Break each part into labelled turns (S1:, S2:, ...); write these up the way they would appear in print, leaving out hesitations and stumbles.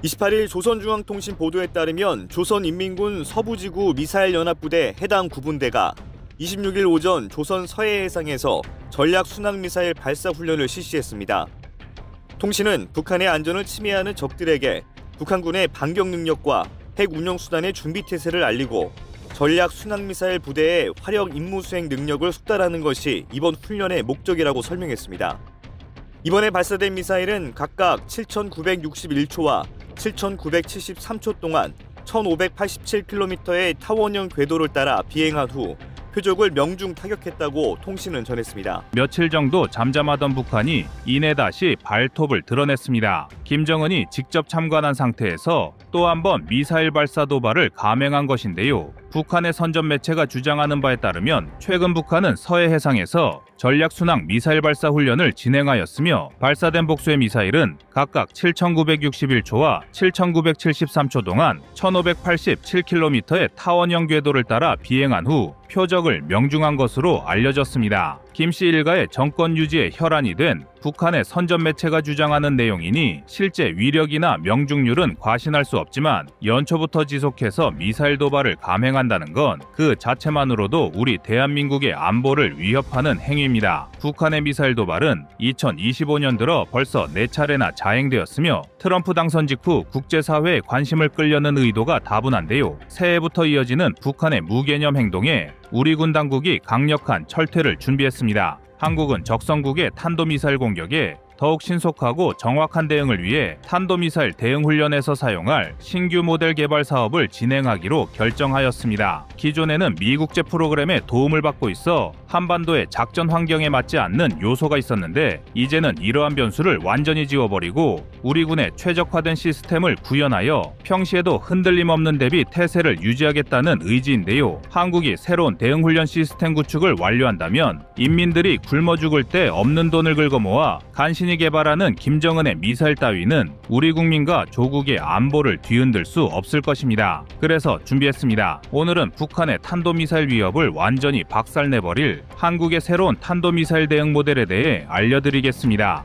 S1: 28일 조선중앙통신 보도에 따르면 조선인민군 서부지구 미사일연합부대 해당 구분대가 26일 오전 조선 서해해상에서 전략순항미사일 발사 훈련을 실시했습니다. 통신은 북한의 안전을 침해하는 적들에게 북한군의 반격 능력과 핵 운영 수단의 준비 태세를 알리고 전략순항미사일 부대의 화력 임무 수행 능력을 숙달하는 것이 이번 훈련의 목적이라고 설명했습니다. 이번에 발사된 미사일은 각각 7,961초와 7,973초 동안 1,587km의 타원형 궤도를 따라 비행한 후 표적을 명중 타격했다고 통신은 전했습니다.
S2: 며칠 정도 잠잠하던 북한이 이내 다시 발톱을 드러냈습니다. 김정은이 직접 참관한 상태에서 또 한 번 미사일 발사 도발을 감행한 것인데요. 북한의 선전 매체가 주장하는 바에 따르면 최근 북한은 서해 해상에서 전략순항 미사일 발사 훈련을 진행하였으며 발사된 복수의 미사일은 각각 7,961초와 7,973초 동안 1,587km의 타원형 궤도를 따라 비행한 후 표적을 명중한 것으로 알려졌습니다. 김씨 일가의 정권 유지에 혈안이 된 북한의 선전 매체가 주장하는 내용이니 실제 위력이나 명중률은 과신할 수 없지만 연초부터 지속해서 미사일 도발을 감행한다는 건 그 자체만으로도 우리 대한민국의 안보를 위협하는 행위입니다. 북한의 미사일 도발은 2025년 들어 벌써 4차례나 자행되었으며 트럼프 당선 직후 국제사회의 관심을 끌려는 의도가 다분한데요. 새해부터 이어지는 북한의 무개념 행동에 우리 군 당국이 강력한 철퇴를 준비했습니다. 한국은 적성국의 탄도미사일 공격에 더욱 신속하고 정확한 대응을 위해 탄도미사일 대응훈련에서 사용할 신규 모델 개발 사업을 진행하기로 결정하였습니다. 기존에는 미국제 프로그램의 도움을 받고 있어 한반도의 작전 환경에 맞지 않는 요소가 있었는데 이제는 이러한 변수를 완전히 지워버리고 우리 군의 최적화된 시스템을 구현하여 평시에도 흔들림 없는 대비 태세를 유지하겠다는 의지인데요. 한국이 새로운 대응훈련 시스템 구축을 완료한다면 인민들이 굶어 죽을 때 없는 돈을 긁어 모아 간신히 개발하는 김정은의 미사일 따위는 우리 국민과 조국의 안보를 뒤흔들 수 없을 것입니다. 그래서 준비했습니다. 오늘은 북한의 탄도미사일 위협을 완전히 박살내버릴 한국의 새로운 탄도미사일 대응 모델에 대해 알려드리겠습니다.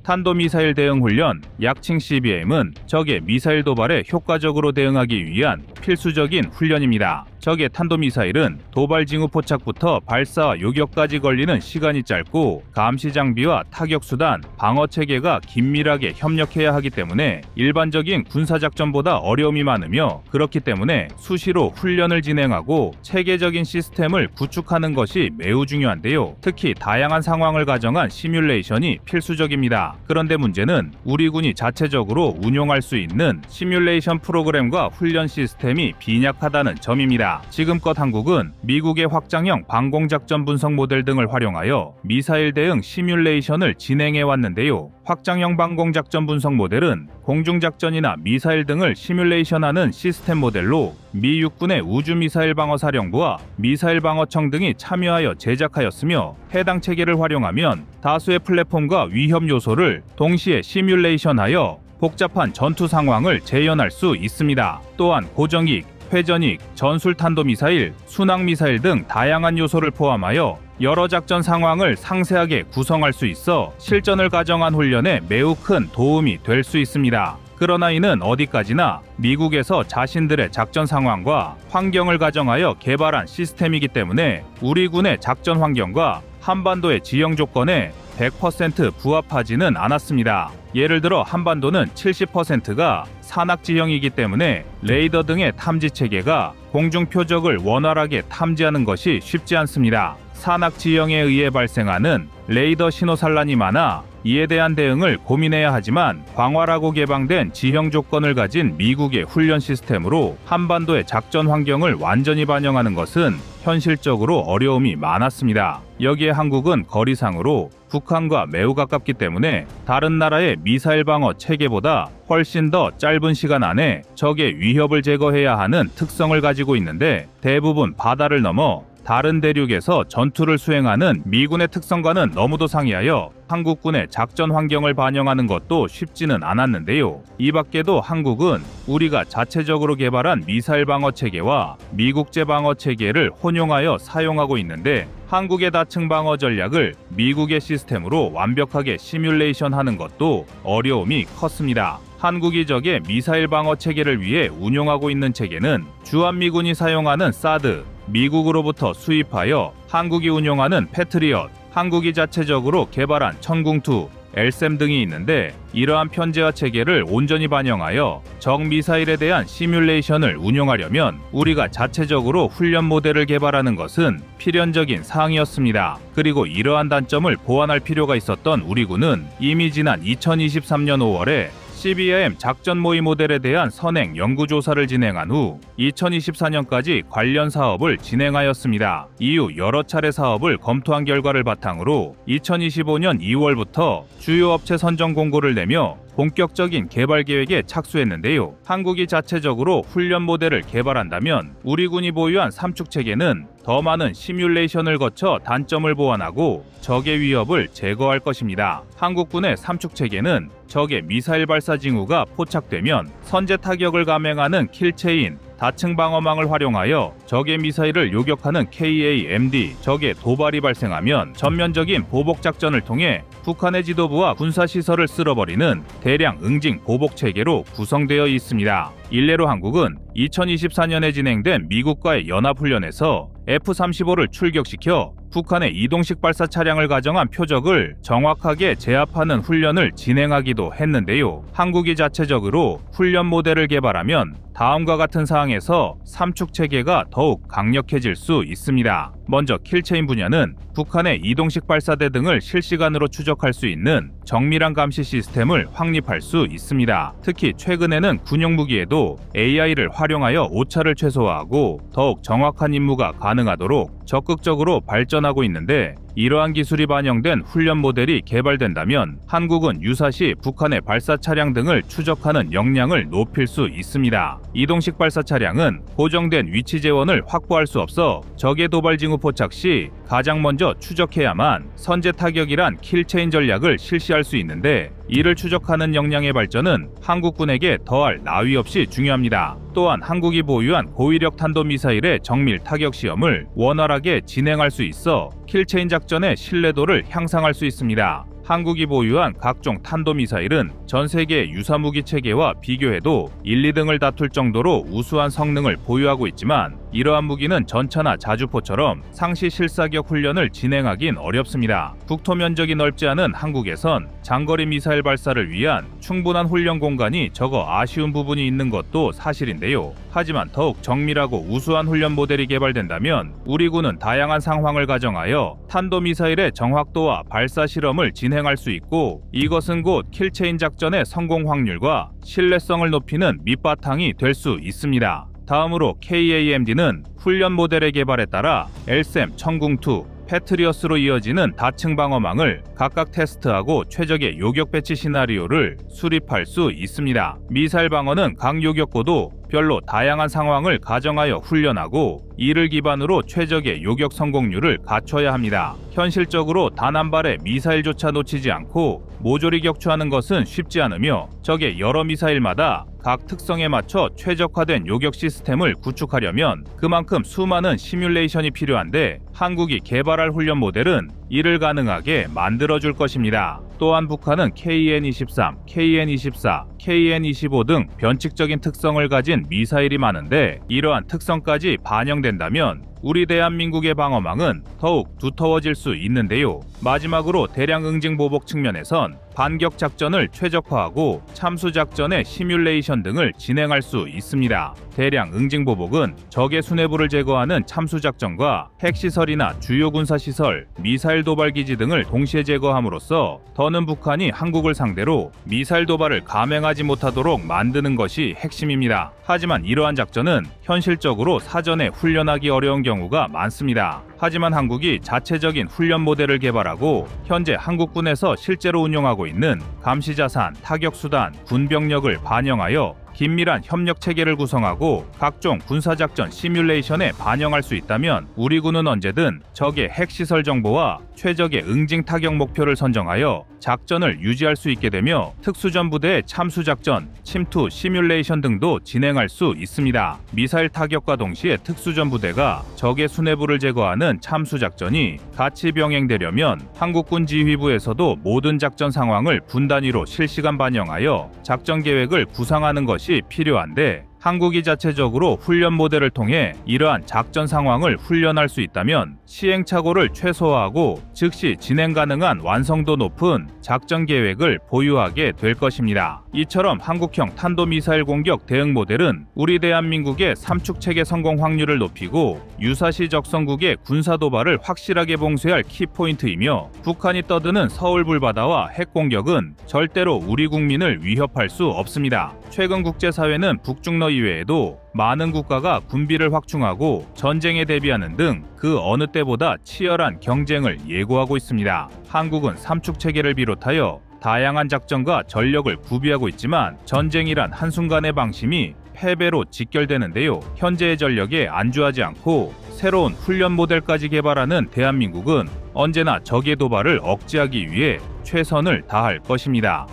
S2: 탄도미사일 대응 훈련, 약칭 CBM은 적의 미사일 도발에 효과적으로 대응하기 위한 필수적인 훈련입니다. 적의 탄도미사일은 도발 징후 포착부터 발사 요격까지 걸리는 시간이 짧고 감시 장비와 타격 수단, 방어 체계가 긴밀하게 협력해야 하기 때문에 일반적인 군사작전보다 어려움이 많으며 그렇기 때문에 수시로 훈련을 진행하고 체계적인 시스템을 구축하는 것이 매우 중요한데요. 특히 다양한 상황을 가정한 시뮬레이션이 필수적입니다. 그런데 문제는 우리 군이 자체적으로 운용할 수 있는 시뮬레이션 프로그램과 훈련 시스템이 빈약하다는 점입니다. 지금껏 한국은 미국의 확장형 방공작전 분석 모델 등을 활용하여 미사일 대응 시뮬레이션을 진행해 왔는데요. 확장형 방공작전 분석 모델은 공중작전이나 미사일 등을 시뮬레이션하는 시스템 모델로 미 육군의 우주미사일방어사령부와 미사일방어청 등이 참여하여 제작하였으며 해당 체계를 활용하면 다수의 플랫폼과 위협 요소를 동시에 시뮬레이션하여 복잡한 전투 상황을 재현할 수 있습니다. 또한 고정익, 회전익, 전술탄도미사일, 순항미사일 등 다양한 요소를 포함하여 여러 작전 상황을 상세하게 구성할 수 있어 실전을 가정한 훈련에 매우 큰 도움이 될 수 있습니다. 그러나 이는 어디까지나 미국에서 자신들의 작전 상황과 환경을 가정하여 개발한 시스템이기 때문에 우리 군의 작전 환경과 한반도의 지형 조건에 100% 부합하지는 않았습니다. 예를 들어 한반도는 70%가 산악 지형이기 때문에 레이더 등의 탐지 체계가 공중 표적을 원활하게 탐지하는 것이 쉽지 않습니다. 산악 지형에 의해 발생하는 레이더 신호 산란이 많아 이에 대한 대응을 고민해야 하지만 광활하고 개방된 지형 조건을 가진 미국의 훈련 시스템으로 한반도의 작전 환경을 완전히 반영하는 것은 현실적으로 어려움이 많았습니다. 여기에 한국은 거리상으로 북한과 매우 가깝기 때문에 다른 나라의 미사일 방어 체계보다 훨씬 더 짧은 시간 안에 적의 위협을 제거해야 하는 특성을 가지고 있는데 대부분 바다를 넘어 다른 대륙에서 전투를 수행하는 미군의 특성과는 너무도 상이하여 한국군의 작전 환경을 반영하는 것도 쉽지는 않았는데요. 이 밖에도 한국은 우리가 자체적으로 개발한 미사일 방어 체계와 미국제 방어 체계를 혼용하여 사용하고 있는데 한국의 다층 방어 전략을 미국의 시스템으로 완벽하게 시뮬레이션하는 것도 어려움이 컸습니다. 한국이 적의 미사일 방어 체계를 위해 운용하고 있는 체계는 주한미군이 사용하는 사드, 미국으로부터 수입하여 한국이 운용하는 패트리엇, 한국이 자체적으로 개발한 천궁2, LSAM 등이 있는데 이러한 편제화 체계를 온전히 반영하여 적 미사일에 대한 시뮬레이션을 운용하려면 우리가 자체적으로 훈련 모델을 개발하는 것은 필연적인 사항이었습니다. 그리고 이러한 단점을 보완할 필요가 있었던 우리 군은 이미 지난 2023년 5월에 CBM 작전 모의 모델에 대한 선행 연구조사를 진행한 후 2024년까지 관련 사업을 진행하였습니다. 이후 여러 차례 사업을 검토한 결과를 바탕으로 2025년 2월부터 주요 업체 선정 공고를 내며 본격적인 개발 계획에 착수했는데요. 한국이 자체적으로 훈련 모델을 개발한다면 우리 군이 보유한 삼축 체계는 더 많은 시뮬레이션을 거쳐 단점을 보완하고 적의 위협을 제거할 것입니다. 한국군의 삼축 체계는 적의 미사일 발사 징후가 포착되면 선제 타격을 감행하는 킬체인, 다층 방어망을 활용하여 적의 미사일을 요격하는 KAMD, 적의 도발이 발생하면 전면적인 보복 작전을 통해 북한의 지도부와 군사시설을 쓸어버리는 대량 응징 보복 체계로 구성되어 있습니다. 일례로 한국은 2024년에 진행된 미국과의 연합훈련에서 F-35를 출격시켜 북한의 이동식 발사 차량을 가정한 표적을 정확하게 제압하는 훈련을 진행하기도 했는데요. 한국이 자체적으로 훈련 모델을 개발하면 다음과 같은 사항에서 삼축 체계가 더욱 강력해질 수 있습니다. 먼저 킬체인 분야는 북한의 이동식 발사대 등을 실시간으로 추적할 수 있는 정밀한 감시 시스템을 확립할 수 있습니다. 특히 최근에는 군용 무기에도 AI를 활용하여 오차를 최소화하고 더욱 정확한 임무가 가능하도록 적극적으로 발전하고 있는데 이러한 기술이 반영된 훈련 모델이 개발된다면 한국은 유사시 북한의 발사 차량 등을 추적하는 역량을 높일 수 있습니다. 이동식 발사 차량은 고정된 위치 재원을 확보할 수 없어 적의 도발 징후 포착 시 가장 먼저 추적해야만 선제 타격이란 킬체인 전략을 실시할 수 있는데 이를 추적하는 역량의 발전은 한국군에게 더할 나위 없이 중요합니다. 또한 한국이 보유한 고위력 탄도미사일의 정밀 타격 시험을 원활하게 진행할 수 있어 킬체인 작전의 신뢰도를 향상할 수 있습니다. 한국이 보유한 각종 탄도미사일은 전 세계 유사무기 체계와 비교해도 1, 2등을 다툴 정도로 우수한 성능을 보유하고 있지만 이러한 무기는 전차나 자주포처럼 상시 실사격 훈련을 진행하긴 어렵습니다. 국토 면적이 넓지 않은 한국에선 장거리 미사일 발사를 위한 충분한 훈련 공간이 적어 아쉬운 부분이 있는 것도 사실인데요. 하지만 더욱 정밀하고 우수한 훈련 모델이 개발된다면 우리 군은 다양한 상황을 가정하여 탄도미사일의 정확도와 발사 실험을 진행할 수 있고 이것은 곧 킬체인 작전의 성공 확률과 신뢰성을 높이는 밑바탕이 될 수 있습니다. 다음으로 KAMD는 훈련 모델의 개발에 따라 LSAM, 천궁2, 패트리어스로 이어지는 다층 방어망을 각각 테스트하고 최적의 요격 배치 시나리오를 수립할 수 있습니다. 미사일 방어는 각 요격고도 별로 다양한 상황을 가정하여 훈련하고 이를 기반으로 최적의 요격 성공률을 갖춰야 합니다. 현실적으로 단 한 발의 미사일조차 놓치지 않고 모조리 격추하는 것은 쉽지 않으며 적의 여러 미사일마다 각 특성에 맞춰 최적화된 요격 시스템을 구축하려면 그만큼 수많은 시뮬레이션이 필요한데 한국이 개발할 훈련 모델은 이를 가능하게 만들어줄 것입니다. 또한 북한은 KN-23, KN-24, KN-25 등 변칙적인 특성을 가진 미사일이 많은데 이러한 특성까지 반영된다면 우리 대한민국의 방어망은 더욱 두터워질 수 있는데요. 마지막으로 대량 응징 보복 측면에선 반격 작전을 최적화하고 참수 작전의 시뮬레이션 등을 진행할 수 있습니다. 대량 응징 보복은 적의 수뇌부를 제거하는 참수 작전과 핵시설이나 주요 군사시설, 미사일 도발 기지 등을 동시에 제거함으로써 더는 북한이 한국을 상대로 미사일 도발을 감행하지 못하도록 만드는 것이 핵심입니다. 하지만 이러한 작전은 현실적으로 사전에 훈련하기 어려운 경우가 많습니다. 하지만 한국이 자체적인 훈련 모델을 개발하고 현재 한국군에서 실제로 운용하고 있는 감시자산, 타격수단, 군병력을 반영하여 긴밀한 협력 체계를 구성하고 각종 군사작전 시뮬레이션에 반영할 수 있다면 우리 군은 언제든 적의 핵시설 정보와 최적의 응징 타격 목표를 선정하여 작전을 유지할 수 있게 되며 특수전부대의 참수작전, 침투 시뮬레이션 등도 진행할 수 있습니다. 미사일 타격과 동시에 특수전부대가 적의 수뇌부를 제거하는 참수작전이 같이 병행되려면 한국군 지휘부에서도 모든 작전 상황을 분 단위로 실시간 반영하여 작전 계획을 구상하는 것이 필요한데 한국이 자체적으로 훈련 모델을 통해 이러한 작전 상황을 훈련할 수 있다면 시행착오를 최소화하고 즉시 진행 가능한 완성도 높은 작전 계획을 보유하게 될 것입니다. 이처럼 한국형 탄도미사일 공격 대응 모델은 우리 대한민국의 삼축체계 성공 확률을 높이고 유사시 적성국의 군사도발을 확실하게 봉쇄할 키포인트이며 북한이 떠드는 서울 불바다와 핵공격은 절대로 우리 국민을 위협할 수 없습니다. 최근 국제사회는 북중러 이외에도 많은 국가가 군비를 확충하고 전쟁에 대비하는 등 그 어느 때보다 치열한 경쟁을 예고하고 있습니다. 한국은 삼축체계를 비롯하여 다양한 작전과 전력을 구비하고 있지만 전쟁이란 한순간의 방심이 패배로 직결되는데요. 현재의 전력에 안주하지 않고 새로운 훈련 모델까지 개발하는 대한민국은 언제나 적의 도발을 억제하기 위해 최선을 다할 것입니다.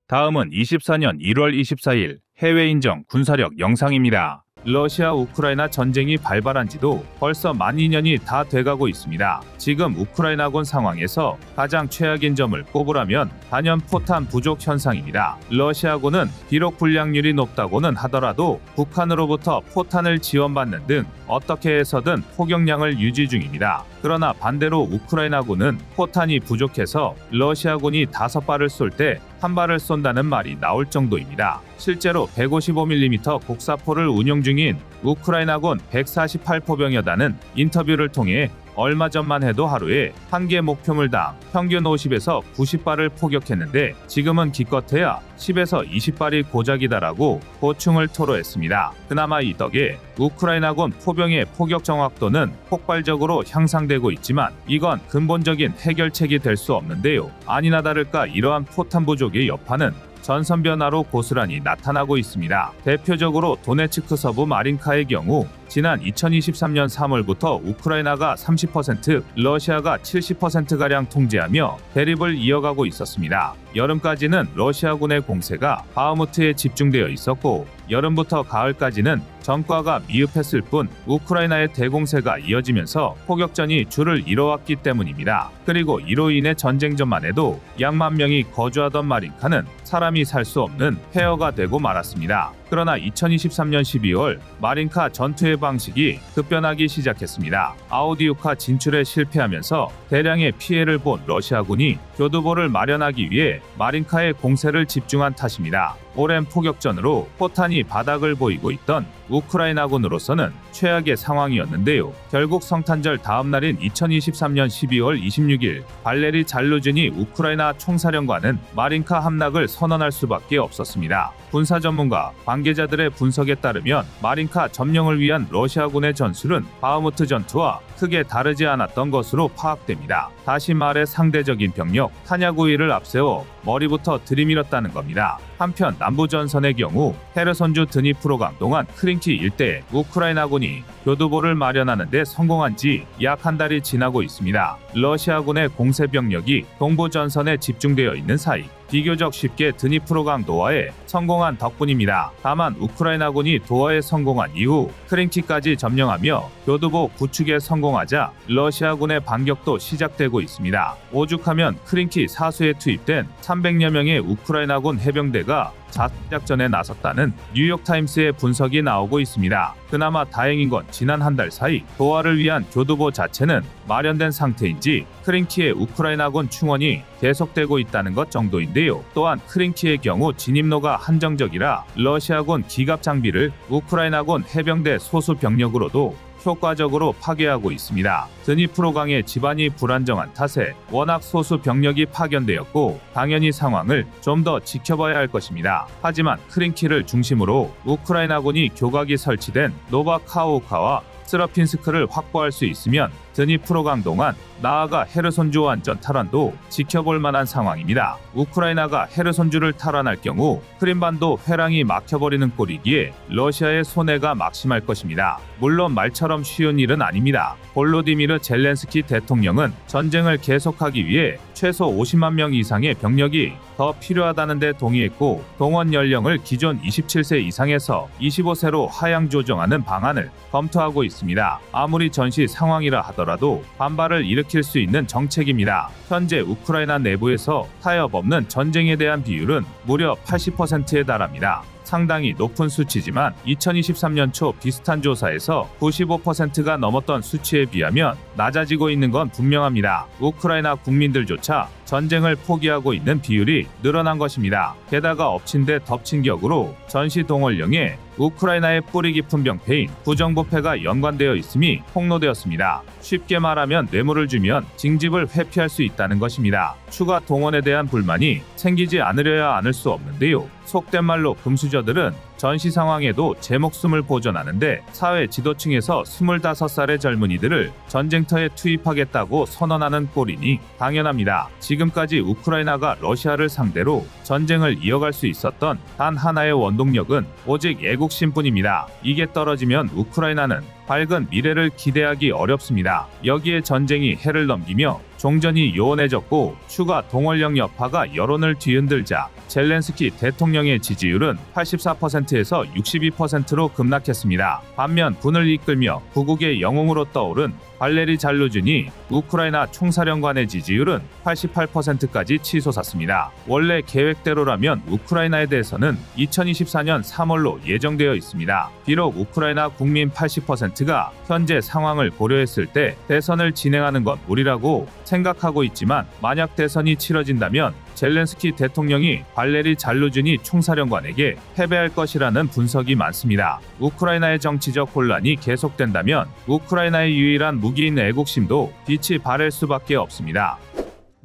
S2: 다음은 24년 1월 24일 해외 인정 군사력 영상입니다. 러시아 우크라이나 전쟁이 발발한 지도 벌써 만 2년이 다 돼가고 있습니다. 지금 우크라이나군 상황에서 가장 최악인 점을 꼽으라면 단연 포탄 부족 현상입니다. 러시아군은 비록 분량률이 높다고는 하더라도 북한으로부터 포탄을 지원받는 등 어떻게 해서든 포격량을 유지 중입니다. 그러나 반대로 우크라이나군은 포탄이 부족해서 러시아군이 5발을 쏠 때 1발을 쏜다는 말이 나올 정도입니다. 실제로 155mm 곡사포를 운용 중인 우크라이나군 148포병여단은 인터뷰를 통해 얼마 전만 해도 하루에 한 개 목표물당 평균 50에서 90발을 포격했는데 지금은 기껏해야 10에서 20발이 고작이다라고 고충을 토로했습니다. 그나마 이 덕에 우크라이나군 포병의 포격 정확도는 폭발적으로 향상되고 있지만 이건 근본적인 해결책이 될 수 없는데요. 아니나 다를까 이러한 포탄 부족의 여파는 전선 변화로 고스란히 나타나고 있습니다. 대표적으로 도네츠크 서부 마린카의 경우 지난 2023년 3월부터 우크라이나가 30%, 러시아가 70%가량 통제하며 대립을 이어가고 있었습니다. 여름까지는 러시아군의 공세가 바흐무트에 집중되어 있었고 여름부터 가을까지는 전과가 미흡했을 뿐 우크라이나의 대공세가 이어지면서 포격전이 줄을 이뤄왔기 때문입니다. 그리고 이로 인해 전쟁전만 해도 약 10,000명이 거주하던 마린카는 사람이 살 수 없는 폐허가 되고 말았습니다. 그러나 2023년 12월 마린카 전투의 방식이 급변하기 시작했습니다. 아우디우카 진출에 실패하면서 대량의 피해를 본 러시아군이 교두보를 마련하기 위해 마린카의 공세를 집중한 탓입니다. 오랜 포격전으로 포탄이 바닥을 보이고 있던 우크라이나군으로서는 최악의 상황이었는데요. 결국 성탄절 다음 날인 2023년 12월 26일 발레리 잘루즈니 우크라이나 총사령관은 마린카 함락을 선언할 수밖에 없었습니다. 군사 전문가, 관계자들의 분석에 따르면 마린카 점령을 위한 러시아군의 전술은 바흐무트 전투와 크게 다르지 않았던 것으로 파악됩니다. 다시 말해 상대적인 병력, 탄약 우위를 앞세워 머리부터 들이밀었다는 겁니다. 한편 남부전선의 경우 헤르손주 드니프로강 동안 크린키 일대에 우크라이나군이 교두보를 마련하는 데 성공한 지 약 한 달이 지나고 있습니다. 러시아군의 공세 병력이 동부전선에 집중되어 있는 사이 비교적 쉽게 드니프로강 도하에 성공한 덕분입니다. 다만 우크라이나군이 도하에 성공한 이후 크린키까지 점령하며 교두보 구축에 성공하자 러시아군의 반격도 시작되고 있습니다. 오죽하면 크린키 사수에 투입된 300여 명의 우크라이나군 해병대가 자수작전에 나섰다는 뉴욕타임스의 분석이 나오고 있습니다. 그나마 다행인 건 지난 한 달 사이 도하를 위한 교두보 자체는 마련된 상태인지 크린키의 우크라이나군 충원이 계속되고 있다는 것 정도인데요. 또한 크린키의 경우 진입로가 한정적이라 러시아군 기갑 장비를 우크라이나군 해병대 소수 병력으로도 효과적으로 파괴하고 있습니다. 드니프로강의 지반이 불안정한 탓에 워낙 소수 병력이 파견되었고 당연히 상황을 좀 더 지켜봐야 할 것입니다. 하지만 크린키를 중심으로 우크라이나군이 교각이 설치된 노바카우카와 스러핀스크를 확보할 수 있으면 드니프로강 동안 나아가 헤르손주 완전 탈환도 지켜볼 만한 상황입니다. 우크라이나가 헤르손주를 탈환할 경우 크림반도 회랑이 막혀버리는 꼴이기에 러시아의 손해가 막심할 것입니다. 물론 말처럼 쉬운 일은 아닙니다. 볼로디미르 젤렌스키 대통령은 전쟁을 계속하기 위해 최소 50만 명 이상의 병력이 더 필요하다는 데 동의했고, 동원 연령을 기존 27세 이상에서 25세로 하향 조정하는 방안을 검토하고 있습니다. 아무리 전시 상황이라 하더라도 반발을 일으킬 수 있는 정책입니다. 현재 우크라이나 내부에서 타협 없는 전쟁에 대한 비율은 무려 80%에 달합니다. 상당히 높은 수치지만 2023년 초 비슷한 조사에서 95%가 넘었던 수치에 비하면 낮아지고 있는 건 분명합니다. 우크라이나 국민들조차 전쟁을 포기하고 있는 비율이 늘어난 것입니다. 게다가 엎친 데 덮친 격으로 전시 동원령에 우크라이나의 뿌리 깊은 병폐인 부정부패가 연관되어 있음이 폭로되었습니다. 쉽게 말하면 뇌물을 주면 징집을 회피할 수 있다는 것입니다. 추가 동원에 대한 불만이 생기지 않으려야 않을 수 없는데요. 속된 말로 금수저들은 전시 상황에도 제 목숨을 보존하는데 사회 지도층에서 25살의 젊은이들을 전쟁터에 투입하겠다고 선언하는 꼴이니 당연합니다. 지금까지 우크라이나가 러시아를 상대로 전쟁을 이어갈 수 있었던 단 하나의 원동력은 오직 애국심뿐입니다. 이게 떨어지면 우크라이나는 밝은 미래를 기대하기 어렵습니다. 여기에 전쟁이 해를 넘기며 종전이 요원해졌고 추가 동원령 여파가 여론을 뒤흔들자 젤렌스키 대통령의 지지율은 84%에서 62%로 급락했습니다. 반면 분을 이끌며 구국의 영웅으로 떠오른 발레리 잘루준이 우크라이나 총사령관의 지지율은 88%까지 치솟았습니다. 원래 계획대로라면 우크라이나에 대해서는 2024년 3월로 예정되어 있습니다. 비록 우크라이나 국민 80%가 현재 상황을 고려했을 때 대선을 진행하는 건 무리라고 생각하고 있지만, 만약 대선이 치러진다면 젤렌스키 대통령이 발레리 잘루준이 총사령관에게 패배할 것이라는 분석이 많습니다. 우크라이나의 정치적 혼란이 계속된다면 우크라이나의 유일한 무기인 애국심도 빛이 바랄 수밖에 없습니다.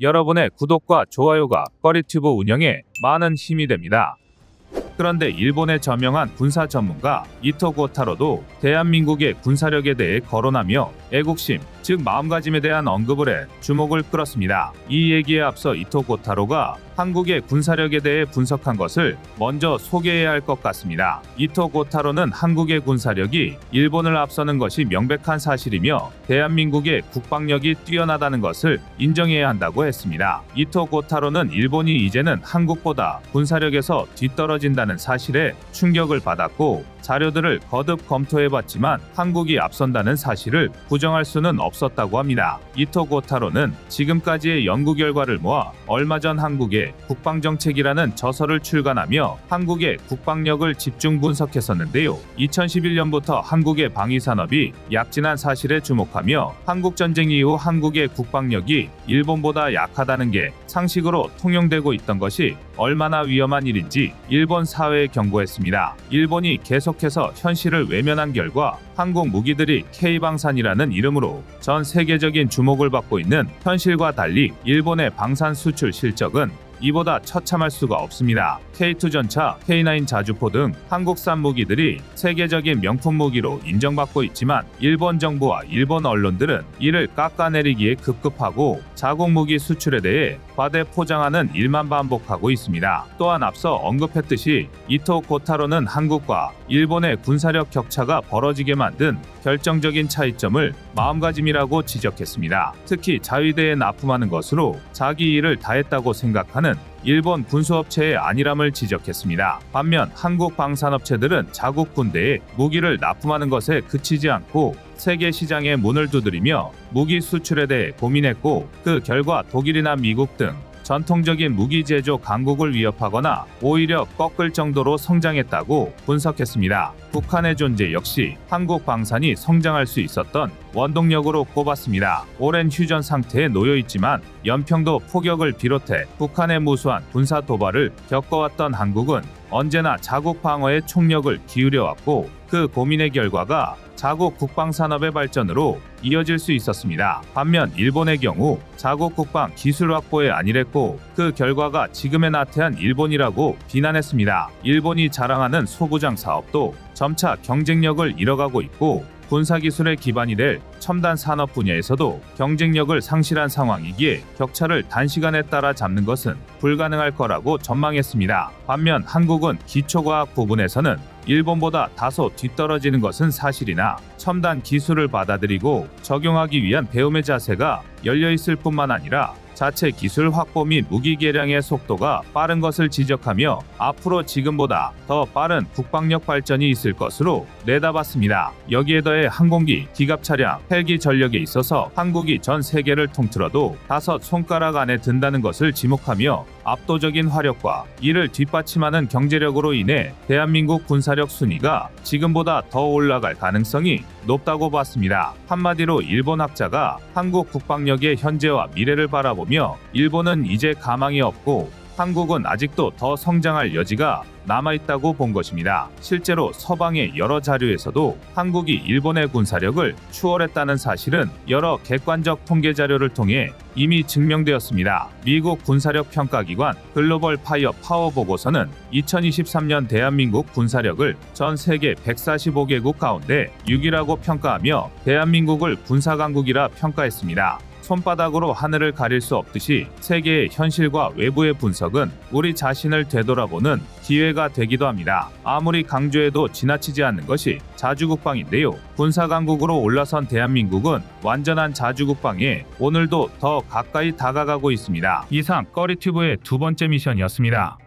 S2: 여러분의 구독과 좋아요가 꺼리튜브 운영에 많은 힘이 됩니다. 그런데 일본의 저명한 군사 전문가 이토 고타로도 대한민국의 군사력에 대해 거론하며 애국심, 즉 마음가짐에 대한 언급을 해 주목을 끌었습니다. 이 얘기에 앞서 이토 고타로가 한국의 군사력에 대해 분석한 것을 먼저 소개해야 할 것 같습니다. 이토 고타로는 한국의 군사력이 일본을 앞서는 것이 명백한 사실이며 대한민국의 국방력이 뛰어나다는 것을 인정해야 한다고 했습니다. 이토 고타로는 일본이 이제는 한국보다 군사력에서 뒤떨어진다는 사실에 충격을 받았고, 자료들을 거듭 검토해봤지만 한국이 앞선다는 사실을 부정할 수는 없었다고 합니다. 이토 고타로는 지금까지의 연구 결과를 모아 얼마 전 한국의 국방정책이라는 저서를 출간하며 한국의 국방력을 집중 분석했었는데요. 2011년부터 한국의 방위산업이 약진한 사실에 주목하며 한국전쟁 이후 한국의 국방력이 일본보다 약하다는 게 상식으로 통용되고 있던 것이 얼마나 위험한 일인지 일본 사회에 경고했습니다. 일본이 계속해서 현실을 외면한 결과 한국 무기들이 K방산이라는 이름으로 전 세계적인 주목을 받고 있는 현실과 달리 일본의 방산 수출 실적은 이보다 처참할 수가 없습니다. K2 전차, K9 자주포 등 한국산 무기들이 세계적인 명품 무기로 인정받고 있지만 일본 정부와 일본 언론들은 이를 깎아내리기에 급급하고 자국 무기 수출에 대해 과대 포장하는 일만 반복하고 있습니다. 또한 앞서 언급했듯이 이토 고타로는 한국과 일본의 군사력 격차가 벌어지게 만든 결정적인 차이점을 마음가짐이라고 지적했습니다. 특히 자위대에 납품하는 것으로 자기 일을 다했다고 생각하는 일본 군수업체의 안일함을 지적했습니다. 반면 한국 방산업체들은 자국 군대에 무기를 납품하는 것에 그치지 않고 세계 시장에 문을 두드리며 무기 수출에 대해 고민했고, 그 결과 독일이나 미국 등 전통적인 무기 제조 강국을 위협하거나 오히려 꺾을 정도로 성장했다고 분석했습니다. 북한의 존재 역시 한국 방산이 성장할 수 있었던 원동력으로 꼽았습니다. 오랜 휴전 상태에 놓여 있지만 연평도 포격을 비롯해 북한의 무수한 군사 도발을 겪어왔던 한국은 언제나 자국 방어에 총력을 기울여왔고, 그 고민의 결과가 자국 국방산업의 발전으로 이어질 수 있었습니다. 반면 일본의 경우 자국 국방 기술 확보에 안일했고, 그 결과가 지금의 나태한 일본이라고 비난했습니다. 일본이 자랑하는 소부장 사업도 점차 경쟁력을 잃어가고 있고, 군사기술의 기반이 될 첨단 산업 분야에서도 경쟁력을 상실한 상황이기에 격차를 단시간에 따라잡는 것은 불가능할 거라고 전망했습니다. 반면 한국은 기초과학 부분에서는 일본보다 다소 뒤떨어지는 것은 사실이나 첨단 기술을 받아들이고 적용하기 위한 배움의 자세가 열려있을 뿐만 아니라 자체 기술 확보 및 무기 개량의 속도가 빠른 것을 지적하며 앞으로 지금보다 더 빠른 국방력 발전이 있을 것으로 내다봤습니다. 여기에 더해 항공기, 기갑 차량, 헬기 전력에 있어서 한국이 전 세계를 통틀어도 5손가락 안에 든다는 것을 지목하며 압도적인 화력과 이를 뒷받침하는 경제력으로 인해 대한민국 군사력 순위가 지금보다 더 올라갈 가능성이 높다고 봤습니다. 한마디로 일본 학자가 한국 국방력의 현재와 미래를 바라보며 일본은 이제 가망이 없고 한국은 아직도 더 성장할 여지가 남아있다고 본 것입니다. 실제로 서방의 여러 자료에서도 한국이 일본의 군사력을 추월했다는 사실은 여러 객관적 통계 자료를 통해 이미 증명되었습니다. 미국 군사력 평가기관 글로벌 파이어 파워 보고서는 2023년 대한민국 군사력을 전 세계 145개국 가운데 6위라고 평가하며 대한민국을 군사강국이라 평가했습니다. 손바닥으로 하늘을 가릴 수 없듯이 세계의 현실과 외부의 분석은 우리 자신을 되돌아보는 기회가 되기도 합니다. 아무리 강조해도 지나치지 않는 것이 자주국방인데요. 군사강국으로 올라선 대한민국은 완전한 자주국방에 오늘도 더 가까이 다가가고 있습니다. 이상 꺼리튜브의 두 번째 미션이었습니다.